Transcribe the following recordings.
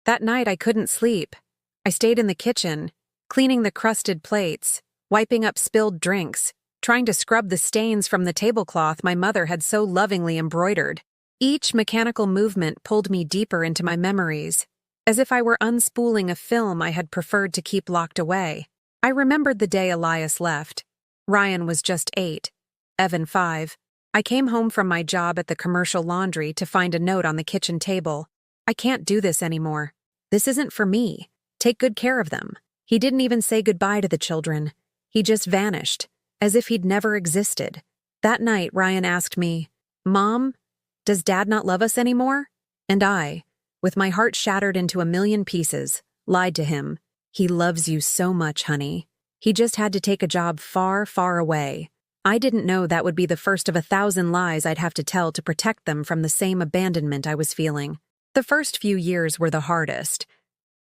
That night I couldn't sleep. I stayed in the kitchen, cleaning the crusted plates, wiping up spilled drinks, trying to scrub the stains from the tablecloth my mother had so lovingly embroidered. Each mechanical movement pulled me deeper into my memories, as if I were unspooling a film I had preferred to keep locked away. I remembered the day Elias left. Ryan was just 8, Evan 5. I came home from my job at the commercial laundry to find a note on the kitchen table. I can't do this anymore. This isn't for me. Take good care of them. He didn't even say goodbye to the children. He just vanished, as if he'd never existed. That night, Ryan asked me, "Mom, does Dad not love us anymore?" And I, with my heart shattered into a million pieces, lied to him. "He loves you so much, honey. He just had to take a job far, far away." I didn't know that would be the first of 1,000 lies I'd have to tell to protect them from the same abandonment I was feeling. The first few years were the hardest.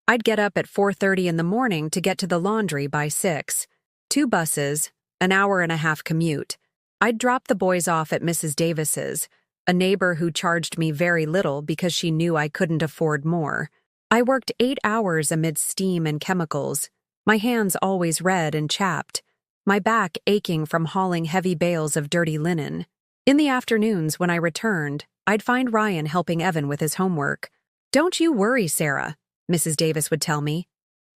I'd get up at 4:30 in the morning to get to the laundry by 6. 2 buses, an hour-and-a-half commute. I'd drop the boys off at Mrs. Davis's, a neighbor who charged me very little because she knew I couldn't afford more. I worked 8 hours amid steam and chemicals, my hands always red and chapped, my back aching from hauling heavy bales of dirty linen. In the afternoons when I returned, I'd find Ryan helping Evan with his homework. "Don't you worry, Sarah," Mrs. Davis would tell me.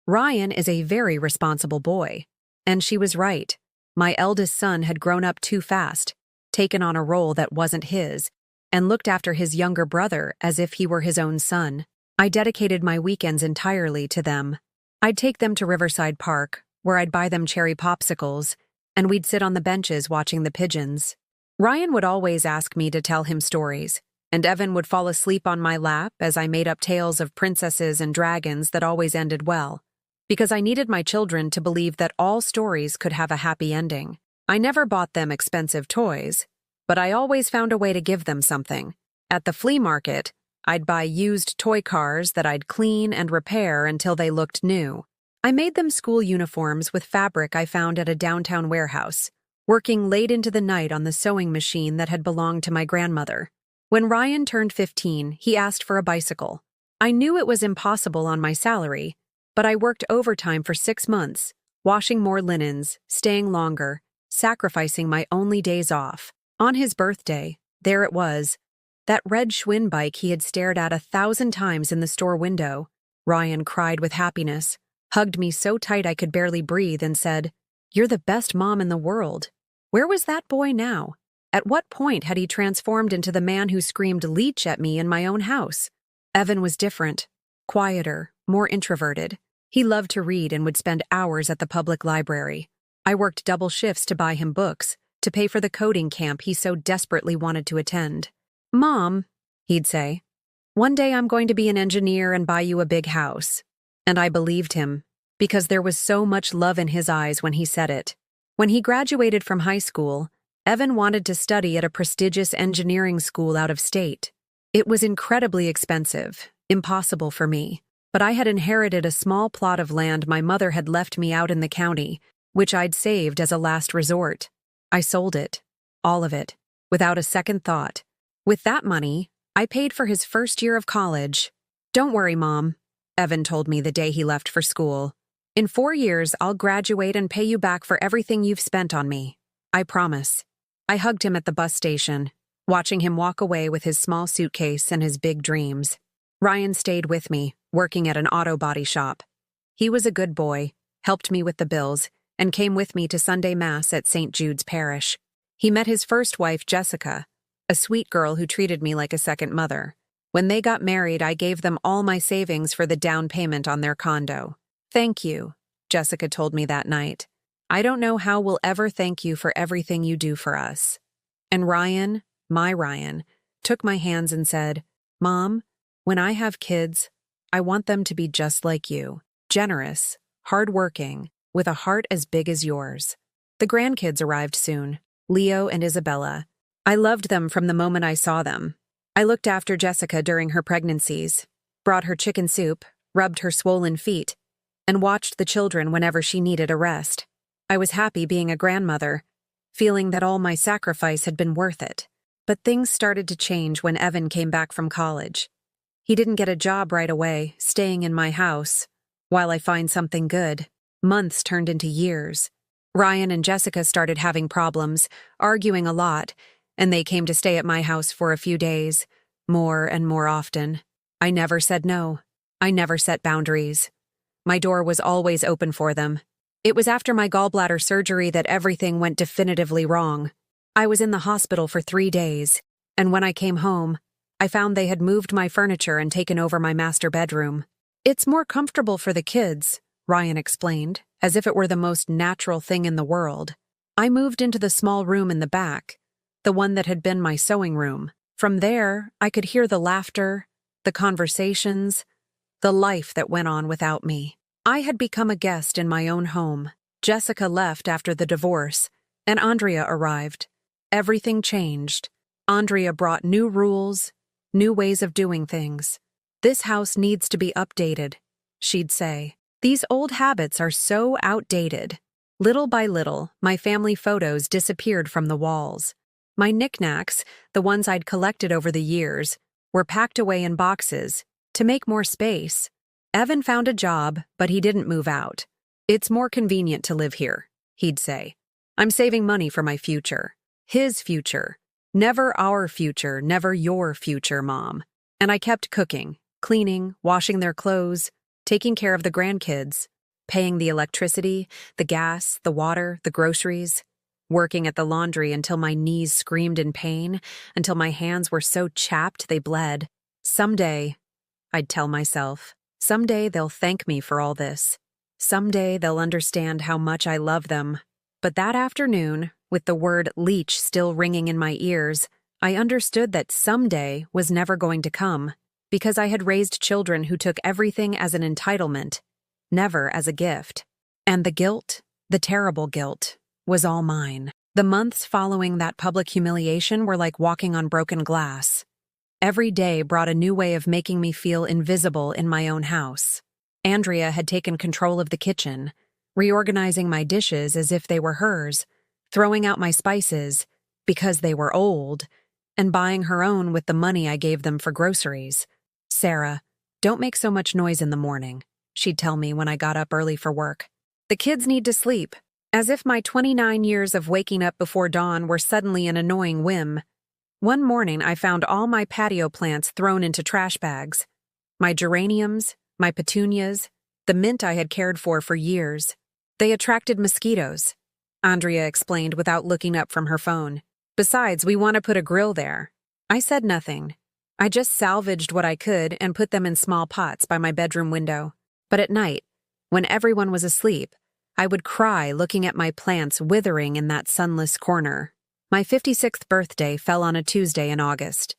"Ryan is a very responsible boy." And she was right. My eldest son had grown up too fast, taken on a role that wasn't his, and looked after his younger brother as if he were his own son. I dedicated my weekends entirely to them. I'd take them to Riverside Park, where I'd buy them cherry popsicles, and we'd sit on the benches watching the pigeons. Ryan would always ask me to tell him stories, and Evan would fall asleep on my lap as I made up tales of princesses and dragons that always ended well, because I needed my children to believe that all stories could have a happy ending. I never bought them expensive toys, but I always found a way to give them something. At the flea market, I'd buy used toy cars that I'd clean and repair until they looked new. I made them school uniforms with fabric I found at a downtown warehouse, working late into the night on the sewing machine that had belonged to my grandmother. When Ryan turned 15, he asked for a bicycle. I knew it was impossible on my salary, but I worked overtime for 6 months, washing more linens, staying longer, sacrificing my only days off. On his birthday, there it was, that red Schwinn bike he had stared at 1,000 times in the store window. Ryan cried with happiness, hugged me so tight I could barely breathe, and said, "You're the best mom in the world." Where was that boy now? At what point had he transformed into the man who screamed leech at me in my own house? Evan was different, quieter, more introverted. He loved to read and would spend hours at the public library. I worked double shifts to buy him books, to pay for the coding camp he so desperately wanted to attend. "Mom," he'd say, "one day I'm going to be an engineer and buy you a big house." And I believed him, because there was so much love in his eyes when he said it. When he graduated from high school, Evan wanted to study at a prestigious engineering school out of state. It was incredibly expensive, impossible for me, but I had inherited a small plot of land my mother had left me out in the county, which I'd saved as a last resort. I sold it, all of it, without a second thought. With that money, I paid for his first year of college. "Don't worry, Mom," Evan told me the day he left for school. "In 4 years, I'll graduate and pay you back for everything you've spent on me. I promise." I hugged him at the bus station, watching him walk away with his small suitcase and his big dreams. Ryan stayed with me, working at an auto body shop. He was a good boy, helped me with the bills, and came with me to Sunday Mass at St. Jude's Parish. He met his first wife, Jessica, a sweet girl who treated me like a second mother. When they got married, I gave them all my savings for the down payment on their condo. "Thank you," Jessica told me that night. "I don't know how we'll ever thank you for everything you do for us." And Ryan, my Ryan, took my hands and said, "Mom, when I have kids, I want them to be just like you, generous, hardworking, with a heart as big as yours." The grandkids arrived soon, Leo and Isabella. I loved them from the moment I saw them. I looked after Jessica during her pregnancies, brought her chicken soup, rubbed her swollen feet, and watched the children whenever she needed a rest. I was happy being a grandmother, feeling that all my sacrifice had been worth it. But things started to change when Evan came back from college. He didn't get a job right away, staying in my house, while I find something good. Months turned into years. Ryan and Jessica started having problems, arguing a lot, and they came to stay at my house for a few days, more and more often. I never said no. I never set boundaries. My door was always open for them. It was after my gallbladder surgery that everything went definitively wrong. I was in the hospital for 3 days, and when I came home, I found they had moved my furniture and taken over my master bedroom. "It's more comfortable for the kids," Ryan explained, as if it were the most natural thing in the world. I moved into the small room in the back, the one that had been my sewing room. From there, I could hear the laughter, the conversations, the life that went on without me. I had become a guest in my own home. Jessica left after the divorce, and Andrea arrived. Everything changed. Andrea brought new rules, new ways of doing things. "This house needs to be updated," she'd say. "These old habits are so outdated." Little by little, my family photos disappeared from the walls. My knickknacks, the ones I'd collected over the years, were packed away in boxes to make more space. Evan found a job, but he didn't move out. "It's more convenient to live here," he'd say. "I'm saving money for my future." His future. Never our future, never your future, Mom. And I kept cooking, cleaning, washing their clothes, taking care of the grandkids, paying the electricity, the gas, the water, the groceries, working at the laundry until my knees screamed in pain, until my hands were so chapped they bled. Someday, I'd tell myself, someday they'll thank me for all this. Someday they'll understand how much I love them. But that afternoon, with the word leech still ringing in my ears, I understood that someday was never going to come, because I had raised children who took everything as an entitlement, never as a gift. And the guilt, the terrible guilt, was all mine. The months following that public humiliation were like walking on broken glass. Every day brought a new way of making me feel invisible in my own house. Andrea had taken control of the kitchen, reorganizing my dishes as if they were hers, throwing out my spices because they were old, and buying her own with the money I gave them for groceries. "Sarah, don't make so much noise in the morning," she'd tell me when I got up early for work. "The kids need to sleep," as if my 29 years of waking up before dawn were suddenly an annoying whim. One morning, I found all my patio plants thrown into trash bags. My geraniums, my petunias, the mint I had cared for years. They attracted mosquitoes, Andrea explained without looking up from her phone. "Besides, we want to put a grill there." I said nothing. I just salvaged what I could and put them in small pots by my bedroom window. But at night, when everyone was asleep, I would cry looking at my plants withering in that sunless corner. My 56th birthday fell on a Tuesday in August.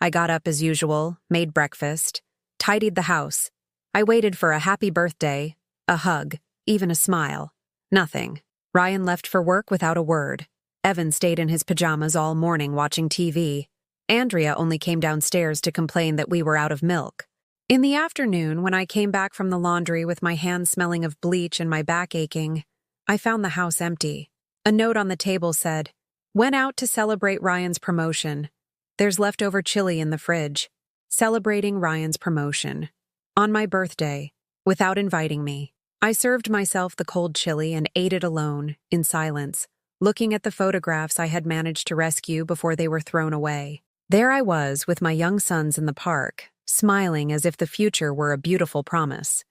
I got up as usual, made breakfast, tidied the house. I waited for a happy birthday, a hug, even a smile. Nothing. Ryan left for work without a word. Evan stayed in his pajamas all morning watching TV. Andrea only came downstairs to complain that we were out of milk. In the afternoon, when I came back from the laundry with my hands smelling of bleach and my back aching, I found the house empty. A note on the table said, "Went out to celebrate Ryan's promotion. There's leftover chili in the fridge. Celebrating Ryan's promotion." On my birthday, without inviting me, I served myself the cold chili and ate it alone, in silence, looking at the photographs I had managed to rescue before they were thrown away. There I was with my young sons in the park, smiling as if the future were a beautiful promise.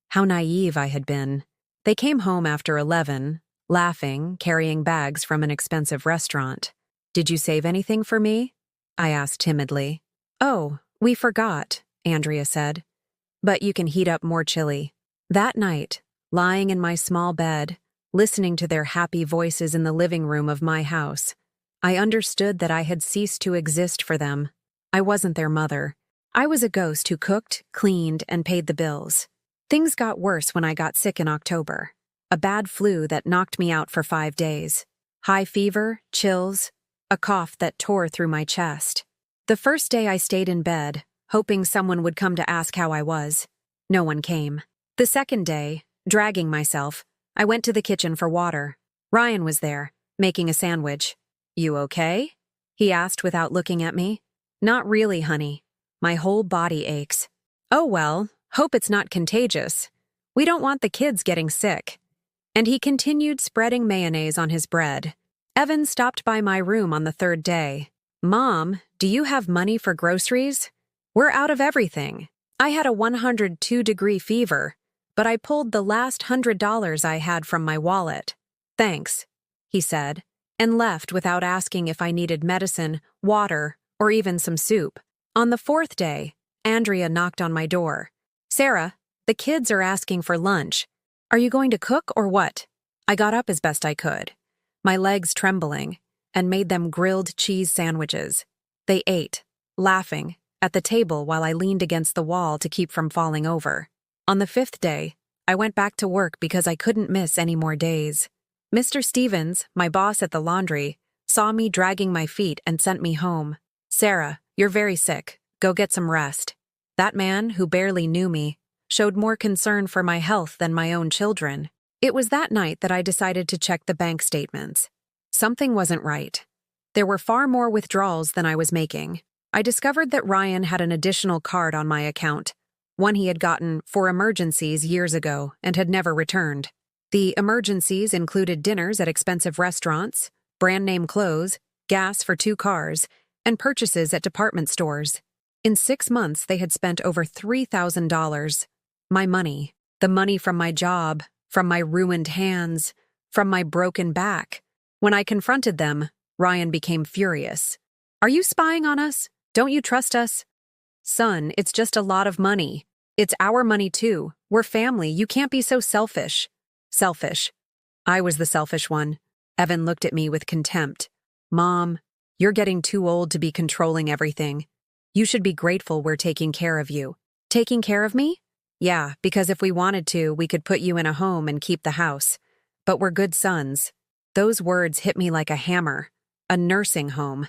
How naive I had been. They came home after 11, laughing, carrying bags from an expensive restaurant. "Did you save anything for me?" I asked timidly. "Oh, we forgot," Andrea said. "But you can heat up more chili." That night, lying in my small bed, listening to their happy voices in the living room of my house, I understood that I had ceased to exist for them. I wasn't their mother. I was a ghost who cooked, cleaned, and paid the bills. Things got worse when I got sick in October. A bad flu that knocked me out for 5 days. High fever, chills, a cough that tore through my chest. The first day I stayed in bed, hoping someone would come to ask how I was. No one came. The second day, dragging myself, I went to the kitchen for water. Ryan was there, making a sandwich. "You okay?" he asked without looking at me. "Not really, honey. My whole body aches. Oh well, hope it's not contagious. We don't want the kids getting sick. And he continued spreading mayonnaise on his bread. Evan stopped by my room on the third day. Mom, do you have money for groceries? We're out of everything. I had a 102-degree fever, but I pulled the last $100 I had from my wallet. Thanks, he said, and left without asking if I needed medicine, water, or even some soup. On the fourth day, Andrea knocked on my door. Sarah, the kids are asking for lunch. Are you going to cook or what? I got up as best I could, my legs trembling, and made them grilled cheese sandwiches. They ate, laughing, at the table while I leaned against the wall to keep from falling over. On the fifth day, I went back to work because I couldn't miss any more days. Mr. Stevens, my boss at the laundry, saw me dragging my feet and sent me home. Sarah, you're very sick. Go get some rest. That man, who barely knew me, showed more concern for my health than my own children. It was that night that I decided to check the bank statements. Something wasn't right. There were far more withdrawals than I was making. I discovered that Ryan had an additional card on my account, one he had gotten for emergencies years ago and had never returned. The emergencies included dinners at expensive restaurants, brand-name clothes, gas for 2 cars, and purchases at department stores. In 6 months, they had spent over $3,000. My money, the money from my job, from my ruined hands, from my broken back. When I confronted them, Ryan became furious. Are you spying on us? Don't you trust us? Son, it's just a lot of money. It's our money too. We're family. You can't be so selfish. Selfish. I was the selfish one. Evan looked at me with contempt. Mom, you're getting too old to be controlling everything. You should be grateful we're taking care of you. Taking care of me? Yeah, because if we wanted to, we could put you in a home and keep the house. But we're good sons. Those words hit me like a hammer. A nursing home.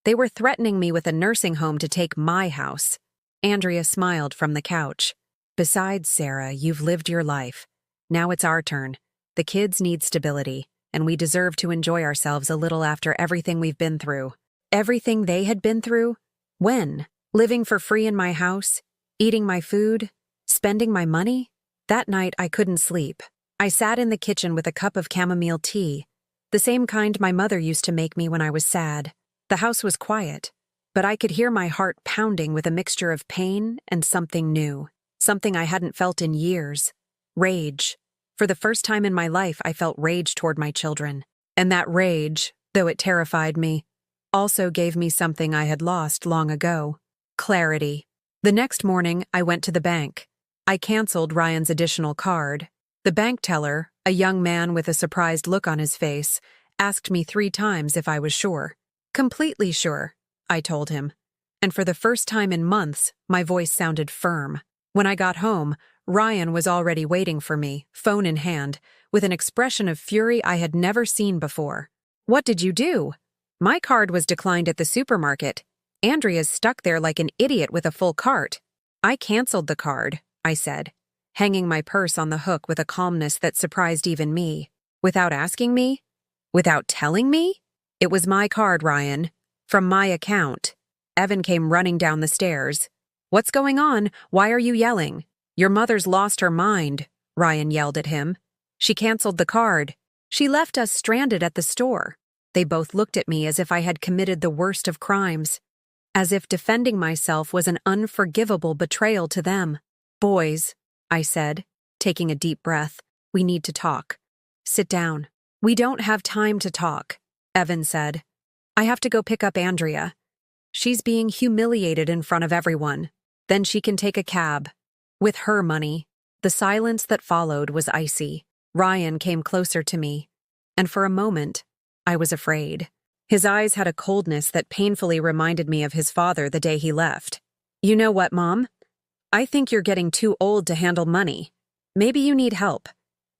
They were threatening me with a nursing home to take my house. Andrea smiled from the couch. Besides, Sarah, you've lived your life. Now it's our turn. The kids need stability, and we deserve to enjoy ourselves a little after everything we've been through. Everything they had been through? When? Living for free in my house? Eating my food? Spending my money? That night I couldn't sleep. I sat in the kitchen with a cup of chamomile tea, the same kind my mother used to make me when I was sad. The house was quiet, but I could hear my heart pounding with a mixture of pain and something new, something I hadn't felt in years. Rage. For the first time in my life, I felt rage toward my children. And that rage, though it terrified me, also gave me something I had lost long ago. Clarity. The next morning, I went to the bank. I canceled Ryan's additional card. The bank teller, a young man with a surprised look on his face, asked me 3 times if I was sure. Completely sure, I told him. And for the first time in months, my voice sounded firm. When I got home, Ryan was already waiting for me, phone in hand, with an expression of fury I had never seen before. What did you do? My card was declined at the supermarket. Andrea's stuck there like an idiot with a full cart. I canceled the card, I said, hanging my purse on the hook with a calmness that surprised even me. Without asking me? Without telling me? It was my card, Ryan. From my account. Evan came running down the stairs. What's going on? Why are you yelling? Your mother's lost her mind, Ryan yelled at him. She canceled the card. She left us stranded at the store. They both looked at me as if I had committed the worst of crimes. As if defending myself was an unforgivable betrayal to them. Boys, I said, taking a deep breath, we need to talk. Sit down. We don't have time to talk, Evan said. I have to go pick up Andrea. She's being humiliated in front of everyone. Then she can take a cab. With her money. The silence that followed was icy. Ryan came closer to me, and for a moment, I was afraid. His eyes had a coldness that painfully reminded me of his father the day he left. You know what, Mom? I think you're getting too old to handle money. Maybe you need help.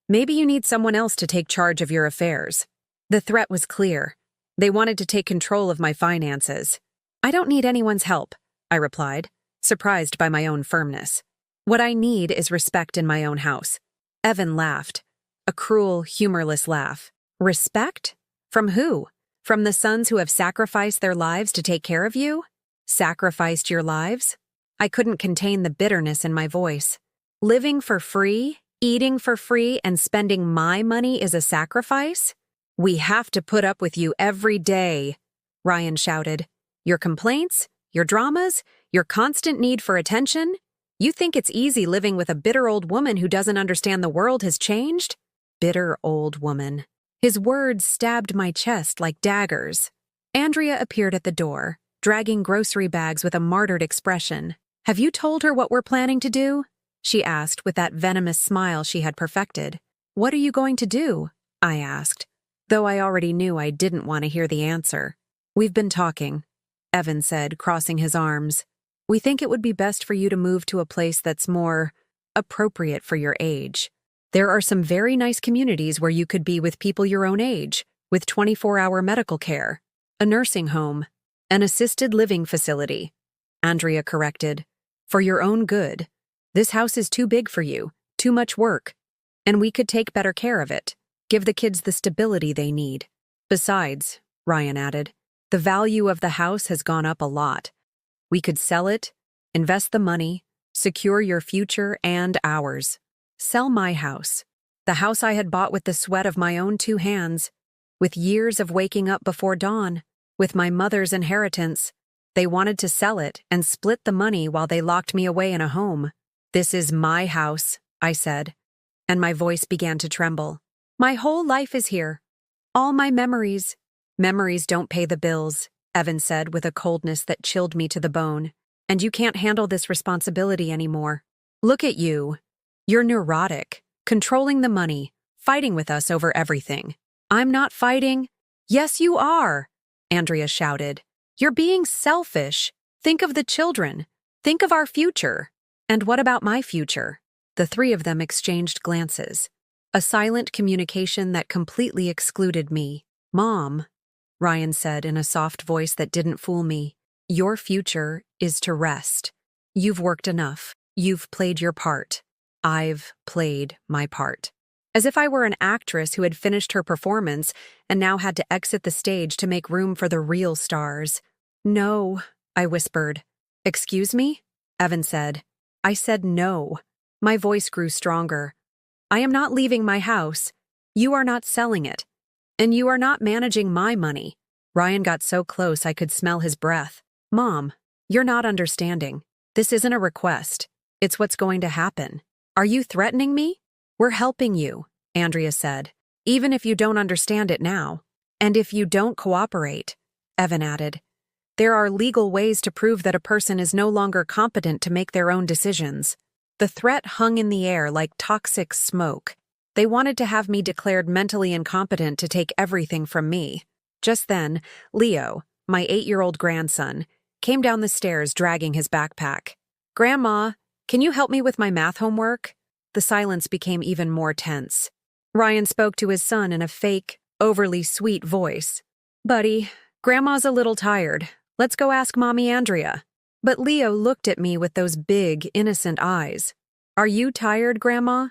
Maybe you need someone else to take charge of your affairs. The threat was clear. They wanted to take control of my finances. I don't need anyone's help, I replied, surprised by my own firmness. What I need is respect in my own house. Evan laughed. A cruel, humorless laugh. Respect? From who? From the sons who have sacrificed their lives to take care of you? Sacrificed your lives? I couldn't contain the bitterness in my voice. Living for free, eating for free, and spending my money is a sacrifice? We have to put up with you every day, Ryan shouted. Your complaints, your dramas, your constant need for attention? You think it's easy living with a bitter old woman who doesn't understand the world has changed? Bitter old woman. His words stabbed my chest like daggers. Andrea appeared at the door, dragging grocery bags with a martyred expression. Have you told her what we're planning to do? She asked with that venomous smile she had perfected. What are you going to do? I asked, though I already knew I didn't want to hear the answer. We've been talking, Evan said, crossing his arms. We think it would be best for you to move to a place that's more appropriate for your age. There are some very nice communities where you could be with people your own age, with 24-hour medical care, a nursing home, an assisted living facility. Andrea corrected. For your own good. This house is too big for you, too much work, and we could take better care of it, give the kids the stability they need. Besides, Ryan added, the value of the house has gone up a lot. We could sell it, invest the money, secure your future and ours. Sell my house, the house I had bought with the sweat of my own 2 hands, with years of waking up before dawn, with my mother's inheritance. They wanted to sell it and split the money while they locked me away in a home. This is my house, I said, and my voice began to tremble. My whole life is here. All my memories. Memories don't pay the bills, Evan said with a coldness that chilled me to the bone. And you can't handle this responsibility anymore. Look at you. You're neurotic, controlling the money, fighting with us over everything. I'm not fighting. Yes, you are, Andrea shouted. You're being selfish. Think of the children. Think of our future. And what about my future? The 3 of them exchanged glances. A silent communication that completely excluded me. Mom, Ryan said in a soft voice that didn't fool me, your future is to rest. You've worked enough. You've played your part. I've played my part. As if I were an actress who had finished her performance and now had to exit the stage to make room for the real stars. No, I whispered. Excuse me? Evan said. I said no. My voice grew stronger. I am not leaving my house. You are not selling it. And you are not managing my money. Ryan got so close I could smell his breath. Mom, you're not understanding. This isn't a request. It's what's going to happen. Are you threatening me? We're helping you, Andrea said, even if you don't understand it now. And if you don't cooperate, Evan added. There are legal ways to prove that a person is no longer competent to make their own decisions. The threat hung in the air like toxic smoke. They wanted to have me declared mentally incompetent to take everything from me. Just then, Leo, my 8-year-old grandson, came down the stairs dragging his backpack. Grandma, can you help me with my math homework? The silence became even more tense. Ryan spoke to his son in a fake, overly sweet voice. Buddy, Grandma's a little tired. Let's go ask Mommy Andrea. But Leo looked at me with those big, innocent eyes. Are you tired, Grandma?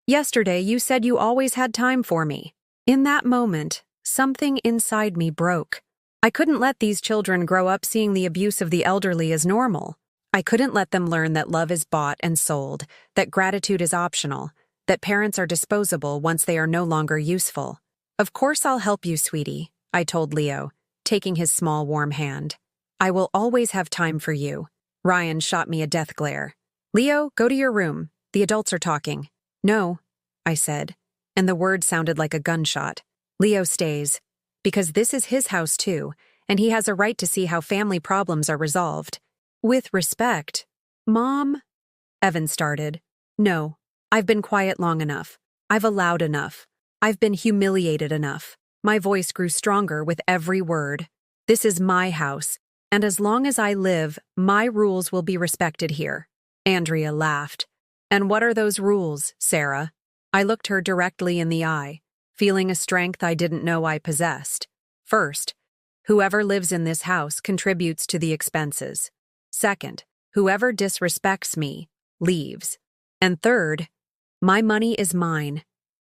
Yesterday you said you always had time for me. In that moment, something inside me broke. I couldn't let these children grow up seeing the abuse of the elderly as normal. I couldn't let them learn that love is bought and sold, that gratitude is optional, that parents are disposable once they are no longer useful. Of course I'll help you, sweetie, I told Leo, taking his small warm hand. I will always have time for you. Ryan shot me a death glare. Leo, go to your room. The adults are talking. No, I said, and the word sounded like a gunshot. Leo stays, because this is his house too, and he has a right to see how family problems are resolved. With respect. Mom? Evan started. No, I've been quiet long enough. I've allowed enough. I've been humiliated enough. My voice grew stronger with every word. This is my house, and as long as I live, my rules will be respected here. Andrea laughed. And what are those rules, Sarah? I looked her directly in the eye, feeling a strength I didn't know I possessed. First, whoever lives in this house contributes to the expenses. Second, whoever disrespects me leaves. And third, my money is mine.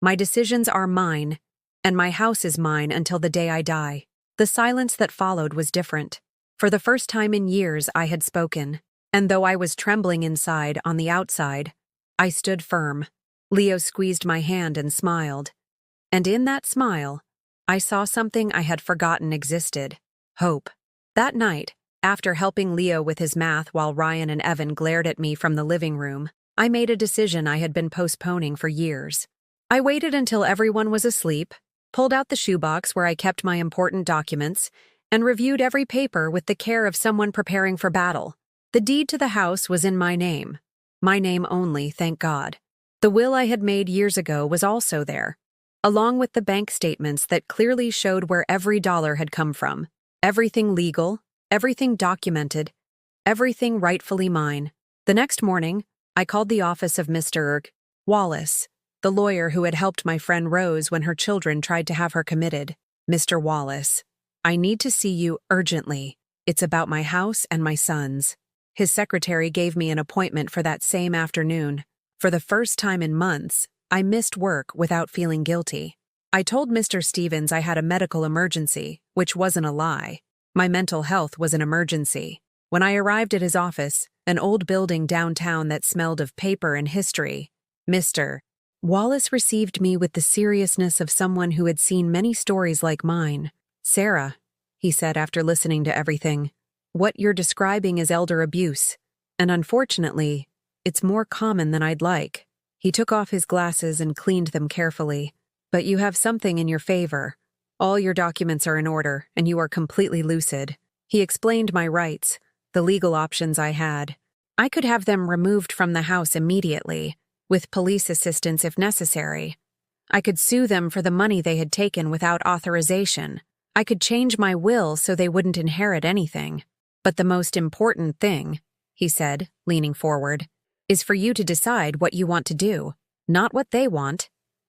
My decisions are mine, and my house is mine until the day I die. The silence that followed was different. For the first time in years, I had spoken. And though I was trembling inside, on the outside, I stood firm. Leo squeezed my hand and smiled. And in that smile, I saw something I had forgotten existed: hope. That night, after helping Leo with his math while Ryan and Evan glared at me from the living room, I made a decision I had been postponing for years. I waited until everyone was asleep, pulled out the shoebox where I kept my important documents, and reviewed every paper with the care of someone preparing for battle. The deed to the house was in my name. My name only, thank God. The will I had made years ago was also there, along with the bank statements that clearly showed where every dollar had come from. Everything legal, everything documented, everything rightfully mine. The next morning, I called the office of Mr. Wallace, the lawyer who had helped my friend Rose when her children tried to have her committed. Mr. Wallace, I need to see you urgently. It's about my house and my sons. His secretary gave me an appointment for that same afternoon. For the first time in months, I missed work without feeling guilty. I told Mr. Stevens I had a medical emergency, which wasn't a lie. My mental health was an emergency. When I arrived at his office, an old building downtown that smelled of paper and history, Mr. Wallace received me with the seriousness of someone who had seen many stories like mine. "Sarah," he said after listening to everything, "what you're describing is elder abuse, and unfortunately, it's more common than I'd like." He took off his glasses and cleaned them carefully. "But you have something in your favor. All your documents are in order, and you are completely lucid." He explained my rights, the legal options I had. I could have them removed from the house immediately, with police assistance if necessary. I could sue them for the money they had taken without authorization. I could change my will so they wouldn't inherit anything. But the most important thing, he said, leaning forward, is for you to decide what you want to do, not what they want,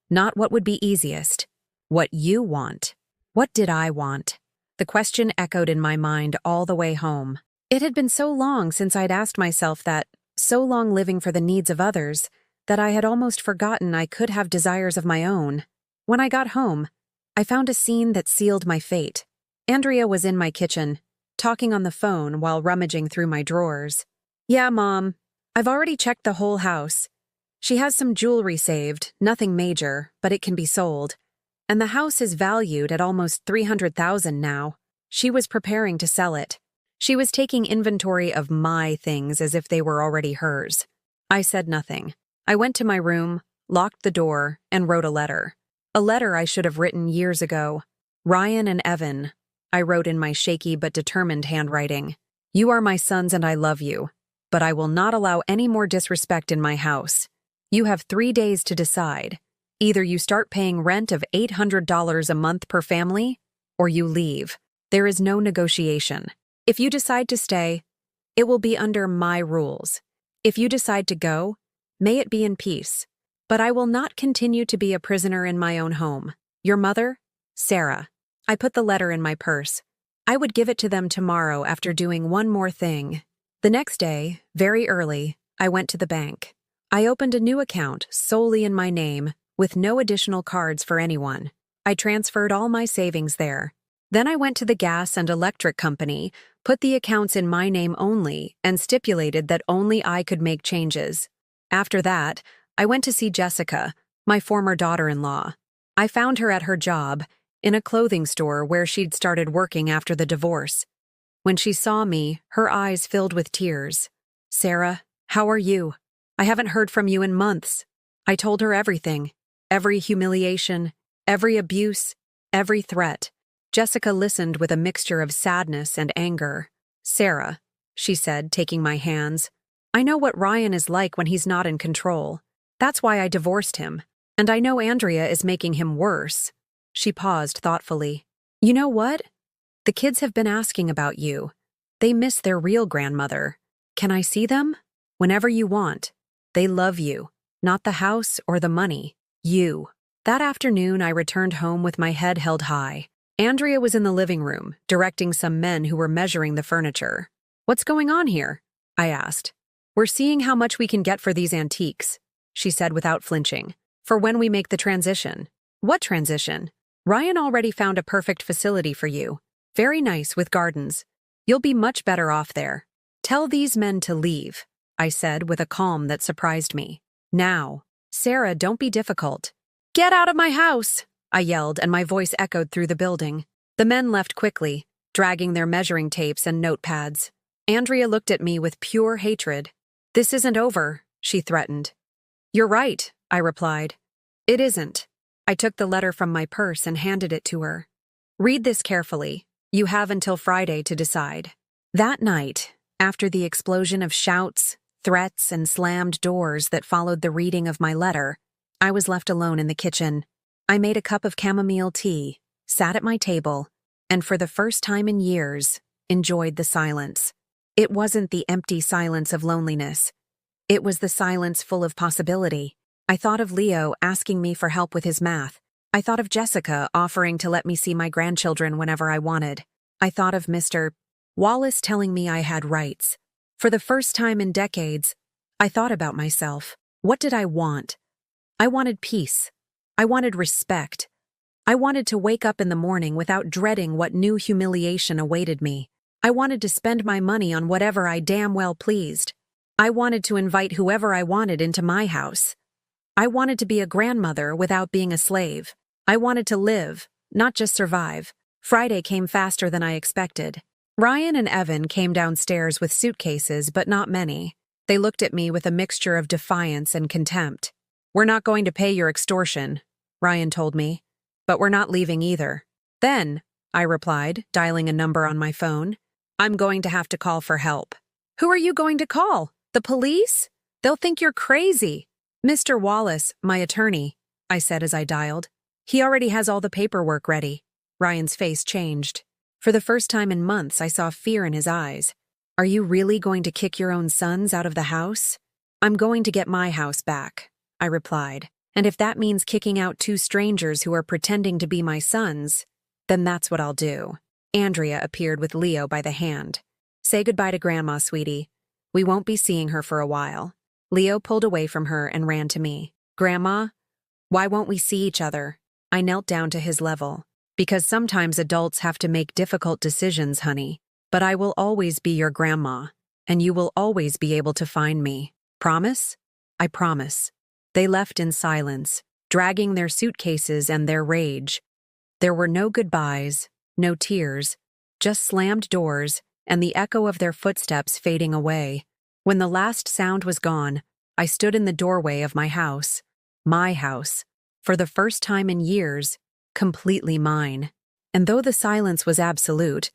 not what would be easiest, what you want. What did I want? The question echoed in my mind all the way home. It had been so long since I'd asked myself that, so long living for the needs of others, that I had almost forgotten I could have desires of my own. When I got home, I found a scene that sealed my fate. Andrea was in my kitchen, talking on the phone while rummaging through my drawers. "Yeah, Mom, I've already checked the whole house. She has some jewelry saved, nothing major, but it can be sold. And the house is valued at almost $300,000 now." She was preparing to sell it. She was taking inventory of my things as if they were already hers. I said nothing. I went to my room, locked the door, and wrote a letter. A letter I should have written years ago. "Ryan and Evan," I wrote in my shaky but determined handwriting. "You are my sons and I love you, but I will not allow any more disrespect in my house. You have 3 days to decide. Either you start paying rent of $800 a month per family, or you leave. There is no negotiation. If you decide to stay, it will be under my rules. If you decide to go, may it be in peace. But I will not continue to be a prisoner in my own home. Your mother, Sarah." I put the letter in my purse. I would give it to them tomorrow after doing one more thing. The next day, very early, I went to the bank. I opened a new account solely in my name, with no additional cards for anyone. I transferred all my savings there. Then I went to the gas and electric company, put the accounts in my name only, and stipulated that only I could make changes. After that, I went to see Jessica, my former daughter-in-law. I found her at her job, in a clothing store where she'd started working after the divorce. When she saw me, her eyes filled with tears. "Sarah, how are you? I haven't heard from you in months." I told her everything. Every humiliation, every abuse, every threat. Jessica listened with a mixture of sadness and anger. "Sarah," she said, taking my hands, "I know what Ryan is like when he's not in control. That's why I divorced him. And I know Andrea is making him worse." She paused thoughtfully. "You know what? The kids have been asking about you. They miss their real grandmother. Can I see them? Whenever you want. They love you. Not the house or the money. You." That afternoon, I returned home with my head held high. Andrea was in the living room, directing some men who were measuring the furniture. "What's going on here?" I asked. "We're seeing how much we can get for these antiques," she said without flinching, "for when we make the transition." "What transition?" "Ryan already found a perfect facility for you. Very nice with gardens. You'll be much better off there. Tell these men to leave, I said with a calm that surprised me. Now. Sarah, don't be difficult. Get out of my house, I yelled, and my voice echoed through the building. The men left quickly, dragging their measuring tapes and notepads. Andrea looked at me with pure hatred. This isn't over, she threatened. You're right, I replied. It isn't. I took the letter from my purse and handed it to her. Read this carefully. You have until Friday to decide. That night, after the explosion of shouts, threats, and slammed doors that followed the reading of my letter, I was left alone in the kitchen. I made a cup of chamomile tea, sat at my table, and for the first time in years, enjoyed the silence. It wasn't the empty silence of loneliness. It was the silence full of possibility. I thought of Leo asking me for help with his math. I thought of Jessica offering to let me see my grandchildren whenever I wanted. I thought of Mr. Wallace telling me I had rights. For the first time in decades, I thought about myself. What did I want? I wanted peace. I wanted respect. I wanted to wake up in the morning without dreading what new humiliation awaited me. I wanted to spend my money on whatever I damn well pleased. I wanted to invite whoever I wanted into my house. I wanted to be a grandmother without being a slave. I wanted to live, not just survive. Friday came faster than I expected. Ryan and Evan came downstairs with suitcases, but not many. They looked at me with a mixture of defiance and contempt. We're not going to pay your extortion, Ryan told me, but we're not leaving either. Then, I replied, dialing a number on my phone, I'm going to have to call for help. Who are you going to call? The police? They'll think you're crazy. Mr. Wallace, my attorney, I said as I dialed. He already has all the paperwork ready. Ryan's face changed. For the first time in months, I saw fear in his eyes. Are you really going to kick your own sons out of the house? I'm going to get my house back, I replied. And if that means kicking out two strangers who are pretending to be my sons, then that's what I'll do. Andrea appeared with Leo by the hand. Say goodbye to Grandma, sweetie. We won't be seeing her for a while. Leo pulled away from her and ran to me. Grandma, why won't we see each other? I knelt down to his level. Because sometimes adults have to make difficult decisions, honey. But I will always be your grandma, and you will always be able to find me. Promise? I promise. They left in silence, dragging their suitcases and their rage. There were no goodbyes, no tears, just slammed doors and the echo of their footsteps fading away. When the last sound was gone, I stood in the doorway of my house, for the first time in years, completely mine. And though the silence was absolute,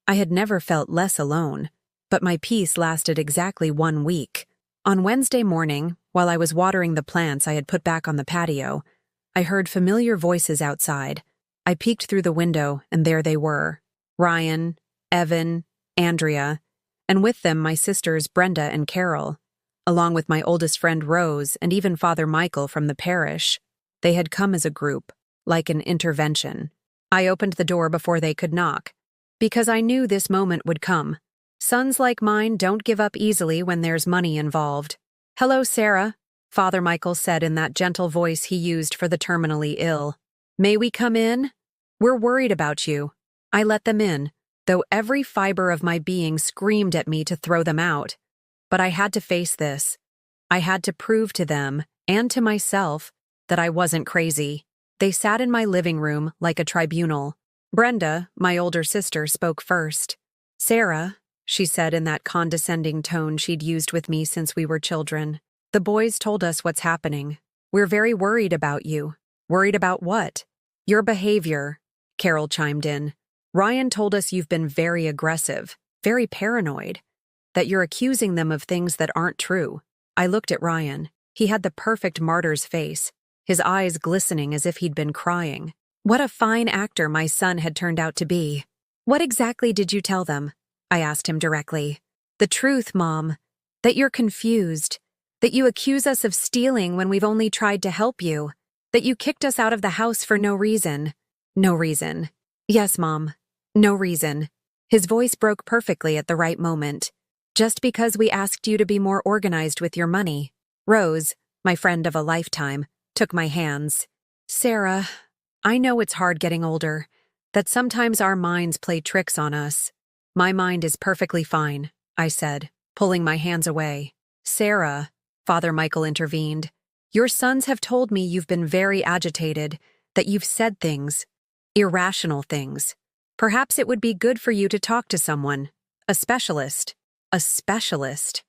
I had never felt less alone. But my peace lasted exactly 1 week. On Wednesday morning, while I was watering the plants I had put back on the patio, I heard familiar voices outside. I peeked through the window, and there they were. Ryan, Evan, Andrea, and with them my sisters Brenda and Carol, along with my oldest friend Rose and even Father Michael from the parish. They had come as a group, like an intervention. I opened the door before they could knock, because I knew this moment would come. Sons like mine don't give up easily when there's money involved. Hello, Sarah, Father Michael said in that gentle voice he used for the terminally ill. May we come in? We're worried about you. I let them in, though every fiber of my being screamed at me to throw them out. But I had to face this. I had to prove to them, and to myself, that I wasn't crazy. They sat in my living room like a tribunal. Brenda, my older sister, spoke first. Sarah, she said in that condescending tone she'd used with me since we were children, the boys told us what's happening. We're very worried about you. Worried about what? Your behavior, Carol chimed in. Ryan told us you've been very aggressive, very paranoid, that you're accusing them of things that aren't true. I looked at Ryan. He had the perfect martyr's face, his eyes glistening as if he'd been crying. What a fine actor my son had turned out to be. What exactly did you tell them? I asked him directly. The truth, Mom. That you're confused. That you accuse us of stealing when we've only tried to help you. That you kicked us out of the house for no reason. No reason. Yes, Mom. No reason. His voice broke perfectly at the right moment. Just because we asked you to be more organized with your money. Rose, my friend of a lifetime, took my hands. Sarah, I know it's hard getting older, that sometimes our minds play tricks on us. My mind is perfectly fine, I said. pulling my hands away. Sarah, Father Michael intervened, your sons have told me you've been very agitated, that you've said things, irrational things. Perhaps it would be good for you to talk to someone, a specialist. A specialist.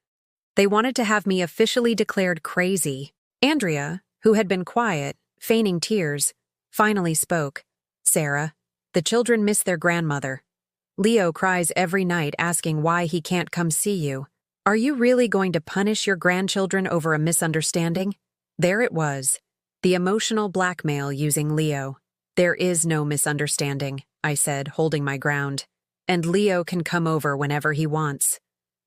They wanted to have me officially declared crazy. Andrea, who had been quiet, feigning tears, finally spoke. Sarah, the children miss their grandmother. Leo cries every night asking why he can't come see you. Are you really going to punish your grandchildren over a misunderstanding? There it was. The emotional blackmail using Leo. There is no misunderstanding, I said, holding my ground. And Leo can come over whenever he wants.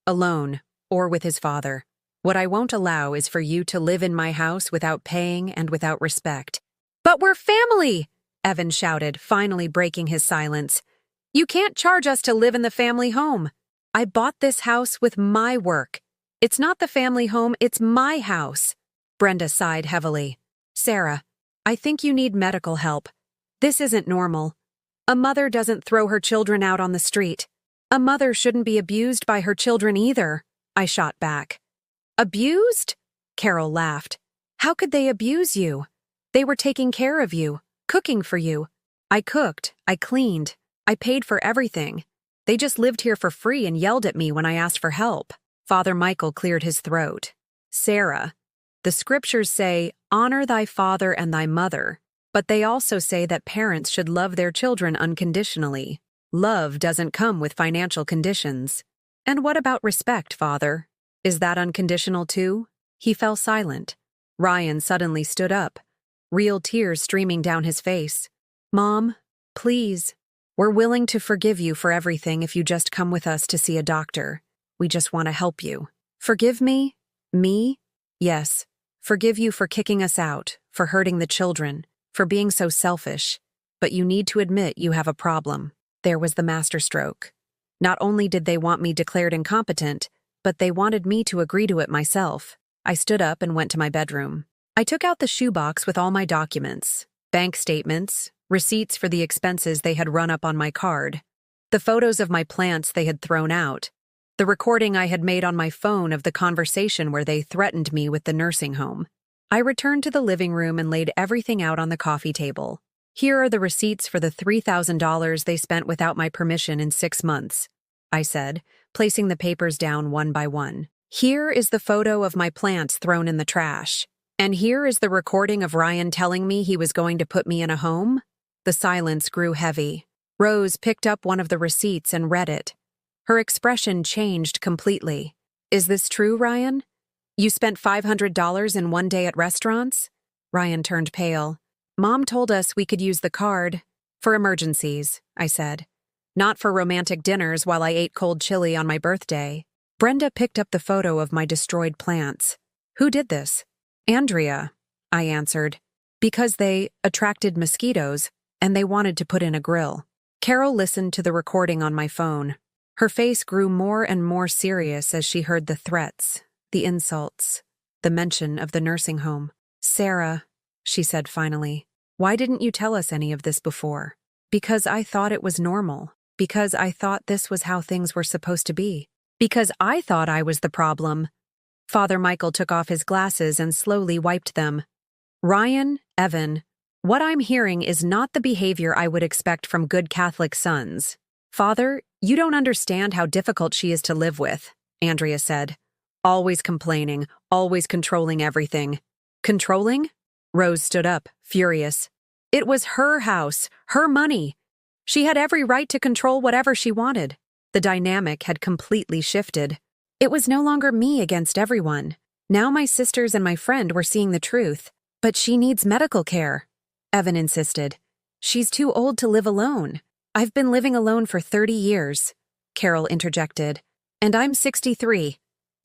Alone, or with his father. What I won't allow is for you to live in my house without paying and without respect. But we're family! Evan shouted, finally breaking his silence. You can't charge us to live in the family home. I bought this house with my work. It's not the family home, it's my house. Brenda sighed heavily. Sarah, I think you need medical help. This isn't normal. A mother doesn't throw her children out on the street. A mother shouldn't be abused by her children either, I shot back. Abused? Carol laughed. How could they abuse you? They were taking care of you, cooking for you. I cooked, I cleaned, I paid for everything. They just lived here for free and yelled at me when I asked for help. Father Michael cleared his throat. Sarah, the scriptures say, honor thy father and thy mother, but they also say that parents should love their children unconditionally. Love doesn't come with financial conditions. And what about respect, Father? Is that unconditional too? He fell silent. Ryan suddenly stood up, real tears streaming down his face. Mom, please. We're willing to forgive you for everything if you just come with us to see a doctor. We just want to help you. Forgive me? Me? Yes. Forgive you for kicking us out, for hurting the children, for being so selfish. But you need to admit you have a problem. There was the masterstroke. Not only did they want me declared incompetent, but they wanted me to agree to it myself. I stood up and went to my bedroom. I took out the shoebox with all my documents, bank statements, receipts for the expenses they had run up on my card, the photos of my plants they had thrown out, the recording I had made on my phone of the conversation where they threatened me with the nursing home. I returned to the living room and laid everything out on the coffee table. Here are the receipts for the $3,000 they spent without my permission in 6 months, I said, placing the papers down one by one. Here is the photo of my plants thrown in the trash. And here is the recording of Ryan telling me he was going to put me in a home. The silence grew heavy. Rose picked up one of the receipts and read it. Her expression changed completely. Is this true, Ryan? You spent $500 in one day at restaurants? Ryan turned pale. Mom told us we could use the card for emergencies, I said. Not for romantic dinners while I ate cold chili on my birthday. Brenda picked up the photo of my destroyed plants. Who did this? Andrea, I answered. Because they attracted mosquitoes, and they wanted to put in a grill. Carol listened to the recording on my phone. Her face grew more and more serious as she heard the threats, the insults, the mention of the nursing home. Sarah, she said finally, why didn't you tell us any of this before? Because I thought it was normal. Because I thought this was how things were supposed to be. Because I thought I was the problem. Father Michael took off his glasses and slowly wiped them. Ryan, Evan, what I'm hearing is not the behavior I would expect from good Catholic sons. Father, you don't understand how difficult she is to live with, Andrea said. Always complaining, always controlling everything. Controlling? Rose stood up, furious. It was her house, her money. She had every right to control whatever she wanted. The dynamic had completely shifted. It was no longer me against everyone. Now my sisters and my friend were seeing the truth. But she needs medical care, Evan insisted. She's too old to live alone. I've been living alone for 30 years, Carol interjected. And I'm 63.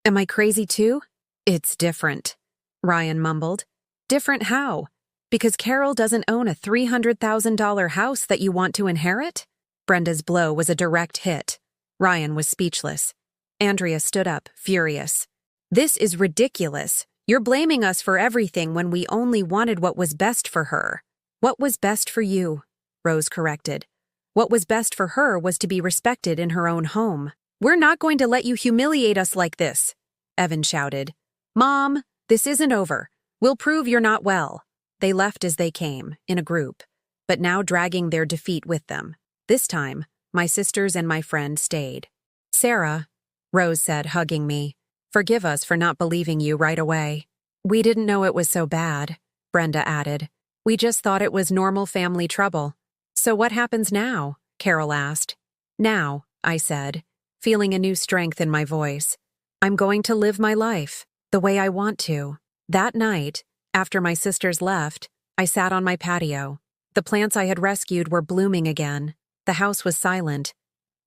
Am I crazy too? It's different, Ryan mumbled. Different how? Because Carol doesn't own a $300,000 house that you want to inherit? Brenda's blow was a direct hit. Ryan was speechless. Andrea stood up, furious. This is ridiculous. You're blaming us for everything when we only wanted what was best for her. What was best for you? Rose corrected. What was best for her was to be respected in her own home. We're not going to let you humiliate us like this, Evan shouted. Mom, this isn't over. We'll prove you're not well. They left as they came, in a group, but now dragging their defeat with them. This time, my sisters and my friend stayed. Sarah, Rose said, hugging me, forgive us for not believing you right away. We didn't know it was so bad, Brenda added. We just thought it was normal family trouble. So what happens now? Carol asked. Now, I said, feeling a new strength in my voice. I'm going to live my life the way I want to. That night, after my sisters left, I sat on my patio. The plants I had rescued were blooming again. The house was silent,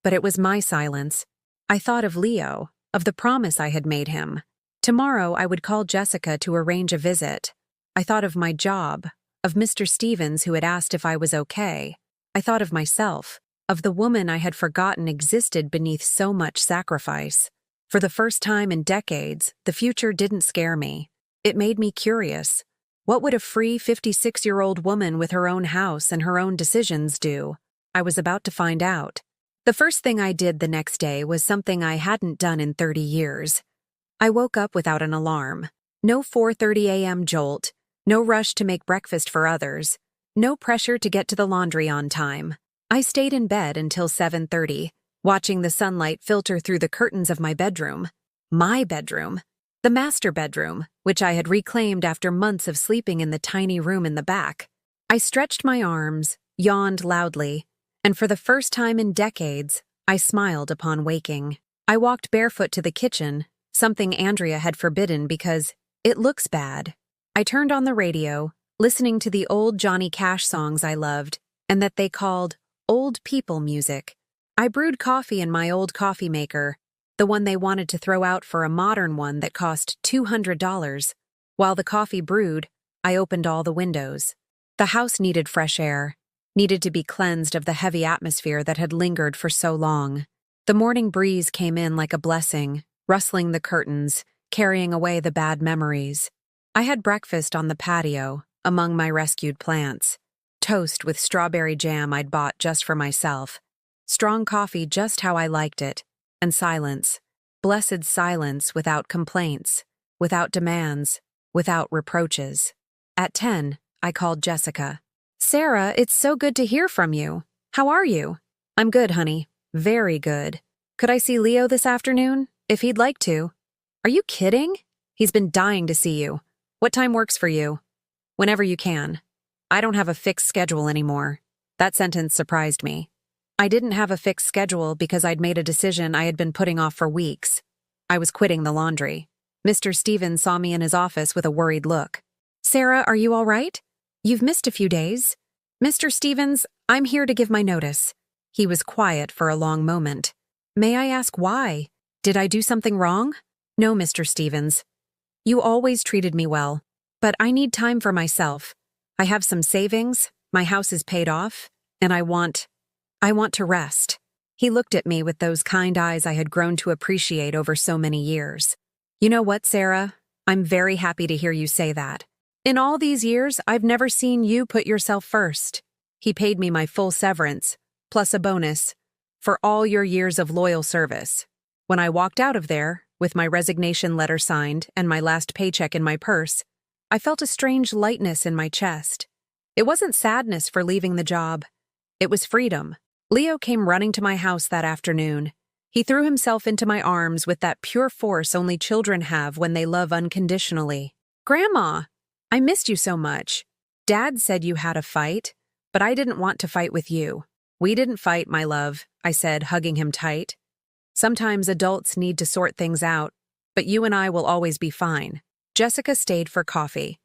but it was my silence. I thought of Leo, of the promise I had made him. Tomorrow I would call Jessica to arrange a visit. I thought of my job, of Mr. Stevens who had asked if I was okay. I thought of myself, of the woman I had forgotten existed beneath so much sacrifice. For the first time in decades, the future didn't scare me. It made me curious. What would a free 56-year-old woman with her own house and her own decisions do? I was about to find out. The first thing I did the next day was something I hadn't done in 30 years. I woke up without an alarm. No 4:30 a.m. jolt, no rush to make breakfast for others, no pressure to get to the laundry on time. I stayed in bed until 7:30, watching the sunlight filter through the curtains of my bedroom. My bedroom. The master bedroom, which I had reclaimed after months of sleeping in the tiny room in the back. I stretched my arms, yawned loudly, and for the first time in decades, I smiled upon waking. I walked barefoot to the kitchen, something Andrea had forbidden because it looks bad. I turned on the radio, listening to the old Johnny Cash songs I loved, and that they called old people music. I brewed coffee in my old coffee maker, the one they wanted to throw out for a modern one that cost $200. While the coffee brewed, I opened all the windows. The house needed fresh air, needed to be cleansed of the heavy atmosphere that had lingered for so long. The morning breeze came in like a blessing, rustling the curtains, carrying away the bad memories. I had breakfast on the patio, among my rescued plants. Toast with strawberry jam I'd bought just for myself. Strong coffee just how I liked it. And silence. Blessed silence without complaints, without demands, without reproaches. At 10, I called Jessica. Sarah, it's so good to hear from you. How are you? I'm good, honey. Very good. Could I see Leo this afternoon, if he'd like to? Are you kidding? He's been dying to see you. What time works for you? Whenever you can. I don't have a fixed schedule anymore. That sentence surprised me. I didn't have a fixed schedule because I'd made a decision I had been putting off for weeks. I was quitting the laundry. Mr. Stevens saw me in his office with a worried look. Sarah, are you all right? You've missed a few days. Mr. Stevens, I'm here to give my notice. He was quiet for a long moment. May I ask why? Did I do something wrong? No, Mr. Stevens. You always treated me well, but I need time for myself. I have some savings, my house is paid off, and I want to rest. He looked at me with those kind eyes I had grown to appreciate over so many years. You know what, Sarah? I'm very happy to hear you say that. In all these years, I've never seen you put yourself first. He paid me my full severance, plus a bonus, for all your years of loyal service. When I walked out of there, with my resignation letter signed and my last paycheck in my purse, I felt a strange lightness in my chest. It wasn't sadness for leaving the job. It was freedom. Leo came running to my house that afternoon. He threw himself into my arms with that pure force only children have when they love unconditionally. Grandma, I missed you so much. Dad said you had a fight, but I didn't want to fight with you. We didn't fight, my love, I said, hugging him tight. Sometimes adults need to sort things out, but you and I will always be fine. Jessica stayed for coffee.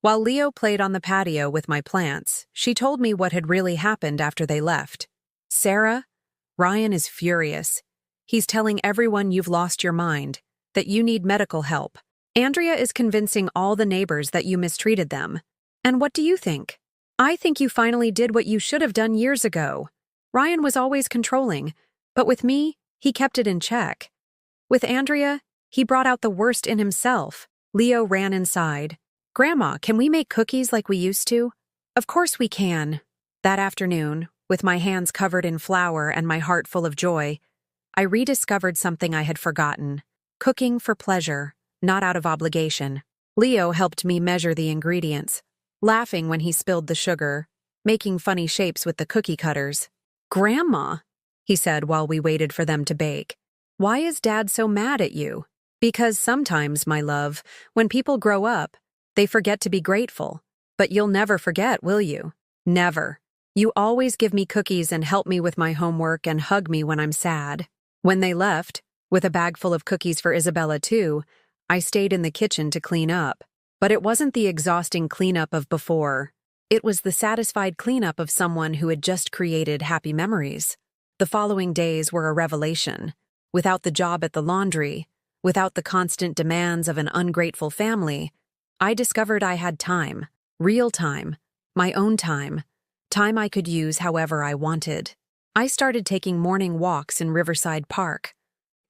While Leo played on the patio with my plants, she told me what had really happened after they left. Sarah, Ryan is furious. He's telling everyone you've lost your mind, that you need medical help. Andrea is convincing all the neighbors that you mistreated them. And what do you think? I think you finally did what you should have done years ago. Ryan was always controlling, but with me, he kept it in check. With Andrea, he brought out the worst in himself. Leo ran inside. Grandma, can we make cookies like we used to? Of course we can. That afternoon, with my hands covered in flour and my heart full of joy, I rediscovered something I had forgotten: cooking for pleasure, not out of obligation. Leo helped me measure the ingredients, laughing when he spilled the sugar, making funny shapes with the cookie cutters. "Grandma," he said while we waited for them to bake, "why is Dad so mad at you?" "Because sometimes, my love, when people grow up, they forget to be grateful. But you'll never forget, will you?" "Never. You always give me cookies and help me with my homework and hug me when I'm sad." When they left, with a bag full of cookies for Isabella too, I stayed in the kitchen to clean up. But it wasn't the exhausting cleanup of before. It was the satisfied cleanup of someone who had just created happy memories. The following days were a revelation. Without the job at the laundry, without the constant demands of an ungrateful family, I discovered I had time, real time, my own time I could use however I wanted. I started taking morning walks in Riverside Park.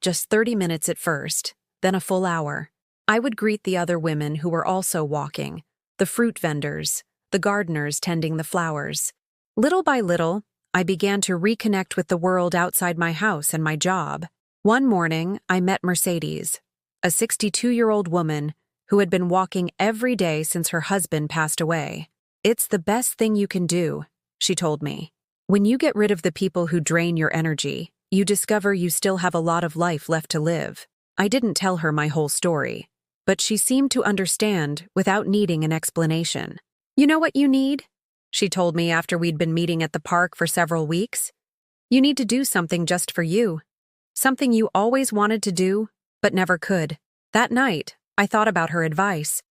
Just 30 minutes at first, then a full hour. I would greet the other women who were also walking, the fruit vendors, the gardeners tending the flowers. Little by little, I began to reconnect with the world outside my house and my job. One morning, I met Mercedes, a 62-year-old woman who had been walking every day since her husband passed away. "It's the best thing you can do," she told me. "When you get rid of the people who drain your energy, you discover you still have a lot of life left to live." I didn't tell her my whole story, but she seemed to understand without needing an explanation. "You know what you need?" she told me after we'd been meeting at the park for several weeks. "You need to do something just for you. Something you always wanted to do, but never could." That night, I thought about her advice.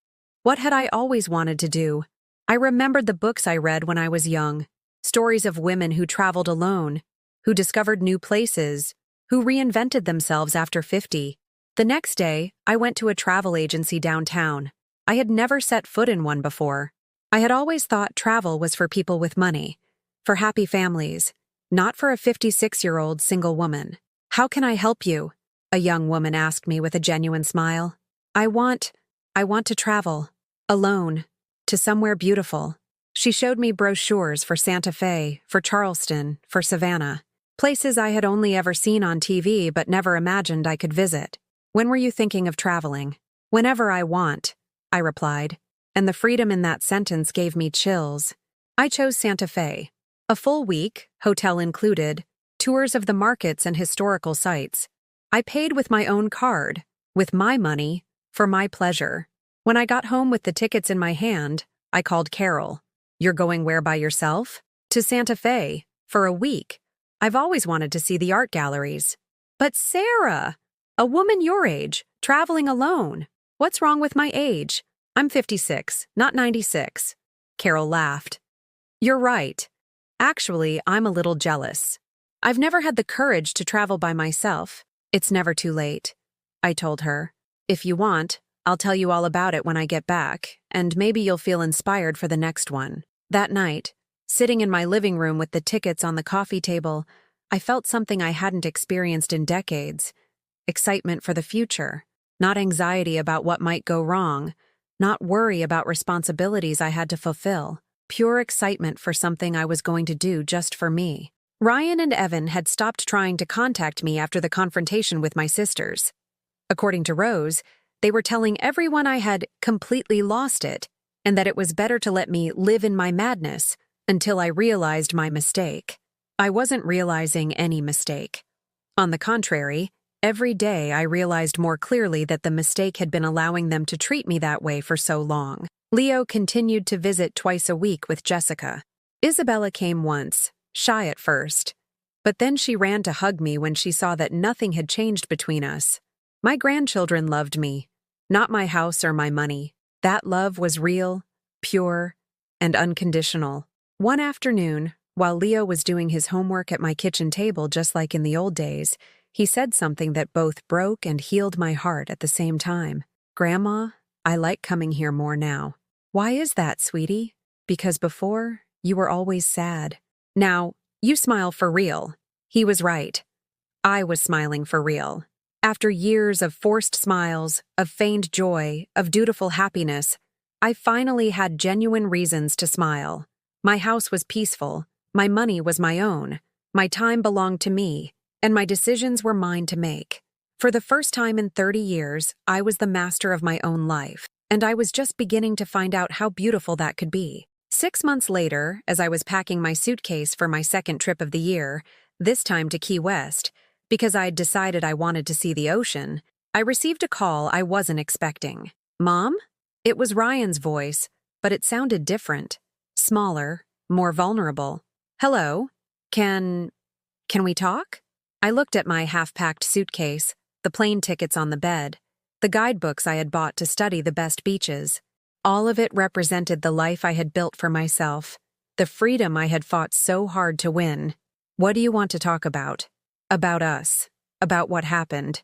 What had I always wanted to do? I remembered the books I read when I was young, stories of women who traveled alone, who discovered new places, who reinvented themselves after 50. The next day, I went to a travel agency downtown. I had never set foot in one before. I had always thought travel was for people with money, for happy families, not for a 56-year-old single woman. "How can I help you?" a young woman asked me with a genuine smile. I want to travel, alone, to somewhere beautiful." She showed me brochures for Santa Fe, for Charleston, for Savannah, places I had only ever seen on TV but never imagined I could visit. "When were you thinking of traveling?" "Whenever I want," I replied, and the freedom in that sentence gave me chills. I chose Santa Fe. A full week, hotel included, tours of the markets and historical sites. I paid with my own card, with my money, for my pleasure. When I got home with the tickets in my hand, I called Carol. "You're going where by yourself?" "To Santa Fe, for a week. I've always wanted to see the art galleries." "But Sarah, a woman your age, traveling alone. What's wrong with my age? I'm 56, not 96. Carol laughed. "You're right. Actually, I'm a little jealous. I've never had the courage to travel by myself." "It's never too late," I told her. "If you want, I'll tell you all about it when I get back, and maybe you'll feel inspired for the next one." That night, sitting in my living room with the tickets on the coffee table, I felt something I hadn't experienced in decades. Excitement for the future. Not anxiety about what might go wrong. Not worry about responsibilities I had to fulfill. Pure excitement for something I was going to do just for me. Ryan and Evan had stopped trying to contact me after the confrontation with my sisters. According to Rose, they were telling everyone I had completely lost it, and that it was better to let me live in my madness until I realized my mistake. I wasn't realizing any mistake. On the contrary, every day I realized more clearly that the mistake had been allowing them to treat me that way for so long. Leo continued to visit twice a week with Jessica. Isabella came once, shy at first, but then she ran to hug me when she saw that nothing had changed between us. My grandchildren loved me, not my house or my money. That love was real, pure, and unconditional. One afternoon, while Leo was doing his homework at my kitchen table just like in the old days, he said something that both broke and healed my heart at the same time. "Grandma, I like coming here more now." "Why is that, sweetie?" "Because before, you were always sad. Now, you smile for real." He was right. I was smiling for real. After years of forced smiles, of feigned joy, of dutiful happiness, I finally had genuine reasons to smile. My house was peaceful. My money was my own. My time belonged to me, and my decisions were mine to make. For the first time in 30 years, I was the master of my own life, and I was just beginning to find out how beautiful that could be. 6 months later, as I was packing my suitcase for my second trip of the year, this time to Key West, because I'd decided I wanted to see the ocean, I received a call I wasn't expecting. "Mom?" It was Ryan's voice, but it sounded different. Smaller, more vulnerable. "Hello? Can we talk?" I looked at my half-packed suitcase, the plane tickets on the bed, the guidebooks I had bought to study the best beaches. All of it represented the life I had built for myself, the freedom I had fought so hard to win. "What do you want to talk about?" "About us. About what happened.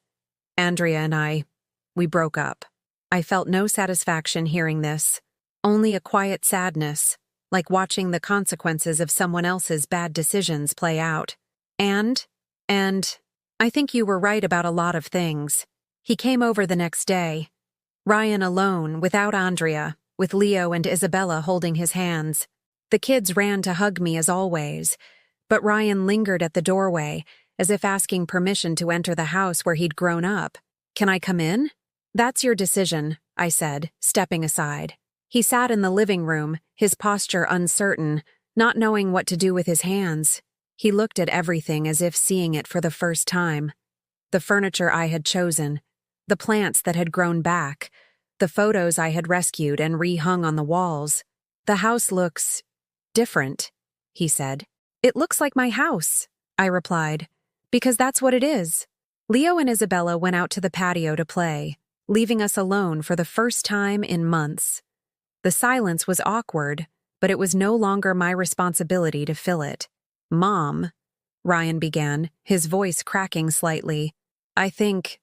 Andrea and we broke up." I felt no satisfaction hearing this, only a quiet sadness, like watching the consequences of someone else's bad decisions play out. And I think you were right about a lot of things. He came over the next day. Ryan alone, without Andrea, with Leo and Isabella holding his hands. The kids ran to hug me as always, but Ryan lingered at the doorway, as if asking permission to enter the house where he'd grown up. "Can I come in?" "That's your decision," I said, stepping aside. He sat in the living room, his posture uncertain, not knowing what to do with his hands. He looked at everything as if seeing it for the first time. The furniture I had chosen, the plants that had grown back, the photos I had rescued and rehung on the walls. "The house looks different," he said. "It looks like my house," I replied, "because that's what it is." Leo and Isabella went out to the patio to play, leaving us alone for the first time in months. The silence was awkward, but it was no longer my responsibility to fill it. "Mom," Ryan began, his voice cracking slightly, I think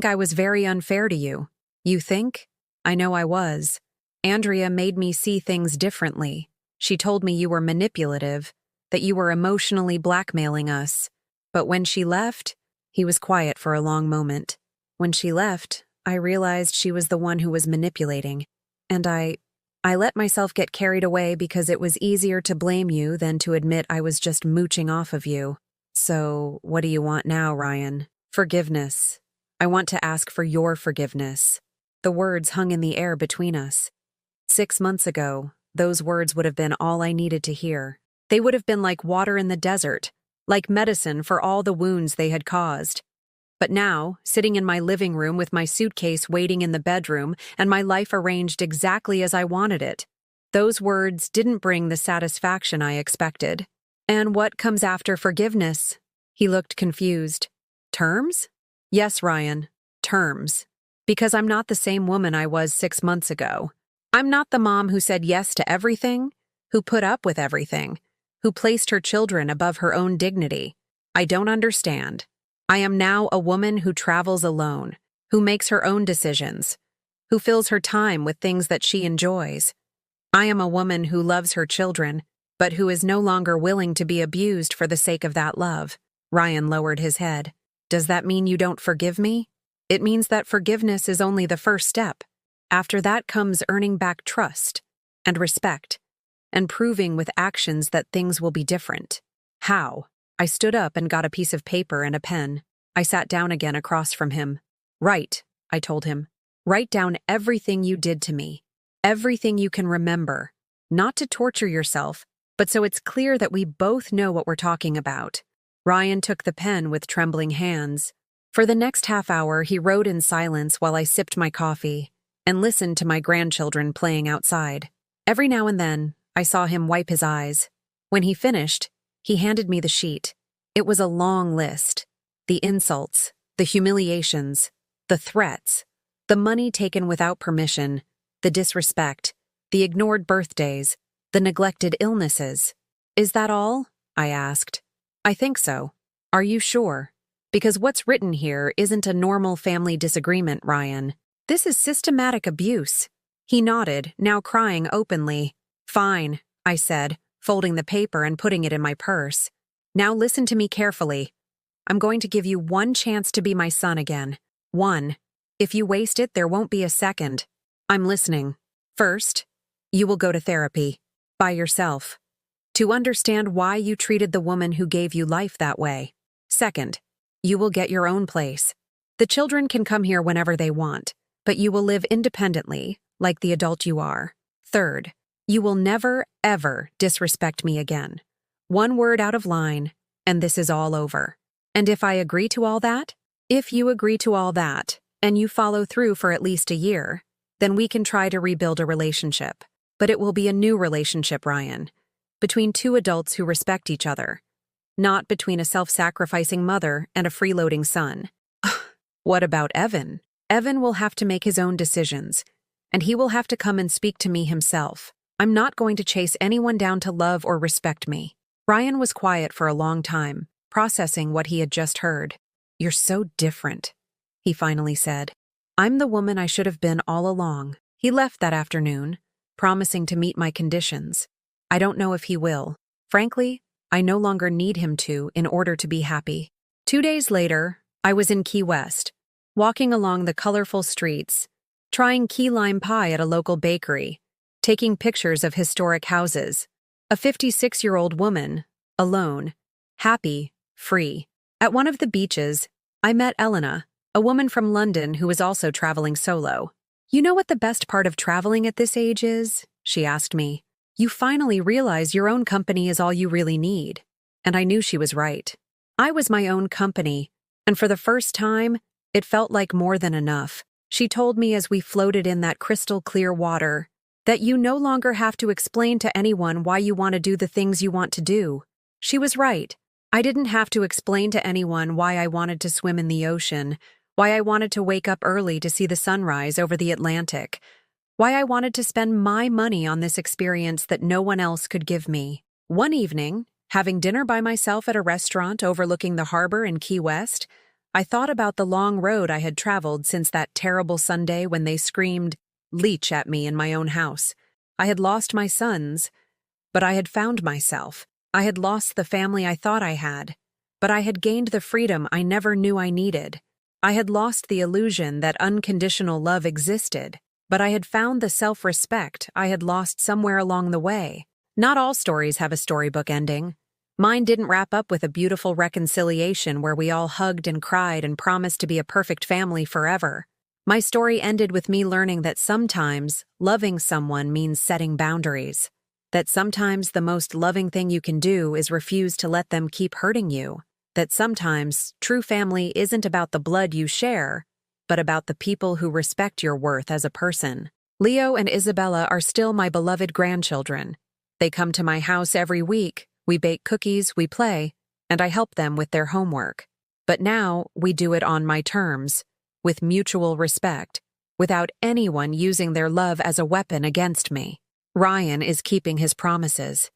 I was very unfair to you." "You think?" "I know I was. Andrea made me see things differently. She told me you were manipulative, that you were emotionally blackmailing us. But when she left," he was quiet for a long moment. "When she left, I realized she was the one who was manipulating. And I let myself get carried away because it was easier to blame you than to admit I was just mooching off of you. So, what do you want now, Ryan?" "Forgiveness. I want to ask for your forgiveness." The words hung in the air between us. 6 months ago, those words would have been all I needed to hear. They would have been like water in the desert, like medicine for all the wounds they had caused. But now, sitting in my living room with my suitcase waiting in the bedroom and my life arranged exactly as I wanted it, those words didn't bring the satisfaction I expected. "And what comes after forgiveness?" He looked confused. "Terms?" "Yes, Ryan, terms. Because I'm not the same woman I was 6 months ago. I'm not the mom who said yes to everything, who put up with everything, who placed her children above her own dignity. I don't understand. I am now a woman who travels alone, who makes her own decisions, who fills her time with things that she enjoys. I am a woman who loves her children, but who is no longer willing to be abused for the sake of that love." Ryan lowered his head. "Does that mean you don't forgive me?" "It means that forgiveness is only the first step. After that comes earning back trust and respect and proving with actions that things will be different." "How?" I stood up and got a piece of paper and a pen. I sat down again across from him. "Write," I told him. "Write down everything you did to me, everything you can remember, not to torture yourself, but so it's clear that we both know what we're talking about." Ryan took the pen with trembling hands. For the next half hour, he wrote in silence while I sipped my coffee and listened to my grandchildren playing outside. Every now and then, I saw him wipe his eyes. When he finished, he handed me the sheet. It was a long list. The insults, the humiliations, the threats, the money taken without permission, the disrespect, the ignored birthdays, the neglected illnesses. "Is that all?" I asked. "I think so. Are you sure? Because what's written here isn't a normal family disagreement, Ryan. This is systematic abuse." He nodded, now crying openly. "Fine," I said, folding the paper and putting it in my purse. "Now listen to me carefully. I'm going to give you one chance to be my son again. One. If you waste it, there won't be a second. I'm listening. First, you will go to therapy. By yourself. To understand why you treated the woman who gave you life that way. Second, You will get your own place. The children can come here whenever they want, but you will live independently, like the adult you are. Third, you will never, ever disrespect me again. One word out of line, and this is all over. And if I agree to all that? If you agree to all that, and you follow through for at least a year, then we can try to rebuild a relationship. But it will be a new relationship, Ryan, between two adults who respect each other, not between a self-sacrificing mother and a freeloading son. What about Evan? Evan will have to make his own decisions, and he will have to come and speak to me himself. I'm not going to chase anyone down to love or respect me. Ryan was quiet for a long time, processing what he had just heard. You're so different, he finally said. I'm the woman I should have been all along. He left that afternoon, promising to meet my conditions. I don't know if he will. Frankly, I no longer need him to in order to be happy. 2 days later, I was in Key West, walking along the colorful streets, trying key lime pie at a local bakery, taking pictures of historic houses. A 56-year-old woman, alone, happy, free. At one of the beaches, I met Elena, a woman from London who was also traveling solo. You know what the best part of traveling at this age is? She asked me. You finally realize your own company is all you really need. And I knew she was right. I was my own company, and for the first time, it felt like more than enough. She told me as we floated in that crystal clear water that you no longer have to explain to anyone why you want to do the things you want to do. She was right. I didn't have to explain to anyone why I wanted to swim in the ocean, why I wanted to wake up early to see the sunrise over the Atlantic, why I wanted to spend my money on this experience that no one else could give me. One evening, having dinner by myself at a restaurant overlooking the harbor in Key West, I thought about the long road I had traveled since that terrible Sunday when they screamed, "Leech" at me in my own house. I had lost my sons, but I had found myself. I had lost the family I thought I had, but I had gained the freedom I never knew I needed. I had lost the illusion that unconditional love existed, but I had found the self-respect I had lost somewhere along the way. Not all stories have a storybook ending. Mine didn't wrap up with a beautiful reconciliation where we all hugged and cried and promised to be a perfect family forever. My story ended with me learning that sometimes loving someone means setting boundaries, that sometimes the most loving thing you can do is refuse to let them keep hurting you, that sometimes true family isn't about the blood you share, but about the people who respect your worth as a person. Leo and Isabella are still my beloved grandchildren. They come to my house every week, we bake cookies, we play, and I help them with their homework. But now we do it on my terms, with mutual respect, without anyone using their love as a weapon against me. Ryan is keeping his promises.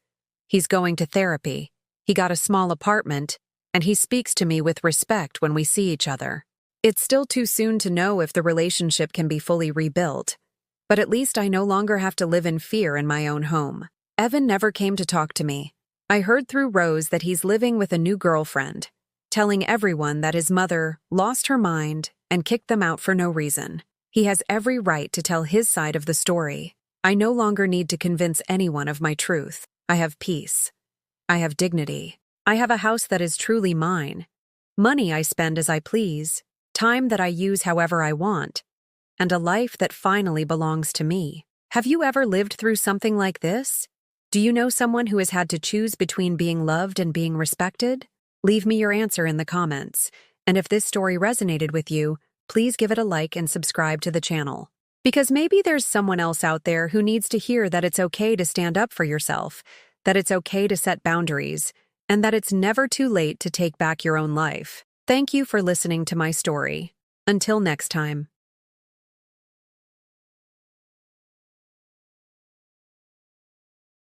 He's going to therapy. He got a small apartment, and he speaks to me with respect when we see each other. It's still too soon to know if the relationship can be fully rebuilt, but at least I no longer have to live in fear in my own home. Evan never came to talk to me. I heard through Rose that he's living with a new girlfriend, telling everyone that his mother lost her mind and kicked them out for no reason. He has every right to tell his side of the story. I no longer need to convince anyone of my truth. I have peace. I have dignity. I have a house that is truly mine. Money I spend as I please. Time that I use however I want. And a life that finally belongs to me. Have you ever lived through something like this? Do you know someone who has had to choose between being loved and being respected? Leave me your answer in the comments. And if this story resonated with you, please give it a like and subscribe to the channel. Because maybe there's someone else out there who needs to hear that it's okay to stand up for yourself, that it's okay to set boundaries, and that it's never too late to take back your own life. Thank you for listening to my story. Until next time.